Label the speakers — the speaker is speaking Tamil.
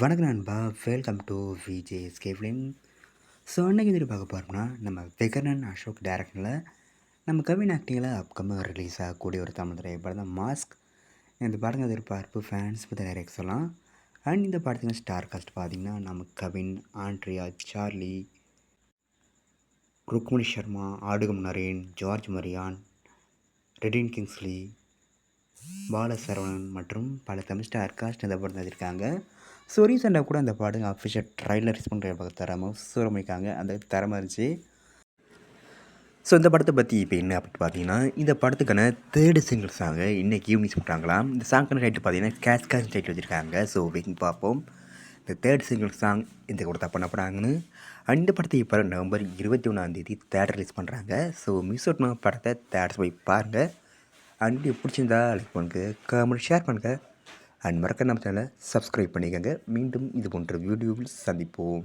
Speaker 1: வணக்கம் நண்பா, welcome to VJSK film. So அன்றைக்கி எதிர்ப்பு பார்க்க போகிறோம்னா, நம்ம விகரன் அசோக் டைரக்டரில் நம்ம கவின் ஆக்டிங்கில் அப்கமிங் ரிலீஸ் ஆகக்கூடிய ஒரு தமிழ் திரைப்படம் தான் மாஸ்க். இந்த படங்கள் எதிர்பார்ப்பு ஃபேன்ஸ் பற்றி நிறைய சொல்லலாம். அண்ட் இந்த படத்துக்கு ஸ்டார் காஸ்ட் பார்த்திங்கன்னா, நம்ம Kavin, Andrea, Charlie, Rukmini Sharma, Aadukalam Naren, George Mariyan, Redin Kingsley, Balasaravanan மற்றும் பல தமிழ் ஸ்டார் காஸ்ட் இந்த படம் எழுதியிருக்காங்க. ஸோ ரீசெண்டாக கூட அந்த படம் அஃபிஷியல் ட்ரைலர் ரிலீஸ் பண்ணுற தரமாக சூரமிக்காங்க, அந்த தரமாக இருந்துச்சு. ஸோ இந்த படத்தை பற்றி இப்போ என்ன அப்படின்னு பார்த்தீங்கன்னா, இந்த படத்துக்கான தேர்டு சிங்கிள் சாங்கை இன்றைக்கி ஈவினிங் சொல்லிட்டாங்களாம். இந்த சாங்கான டைட்டில் பார்த்தீங்கன்னா கேஸ் டைட்டில் வச்சுருக்காங்க. ஸோ வெயிட்டிங் பார்ப்போம் இந்த தேர்ட் சிங்கிள் சாங் இந்த கூட பண்ண போகிறாங்கன்னு. இந்த படத்தை இப்போ நவம்பர் 21 தேட்டர் ரிலீஸ் பண்ணுறாங்க. ஸோ மிஸ் அவுட் படத்தை தேட்டர்ஸ் போய் பாருங்கள். அண்ட் வீடியோ பிடிச்சிருந்தா லைக் பண்ணுங்கள், கமெண்ட் ஷேர் பண்ணுங்கள். அண்ட் மறக்க நம்ம சேனலை சப்ஸ்கிரைப் பண்ணிக்கோங்க. மீண்டும் இது போன்ற வீடியோவில் சந்திப்போம்.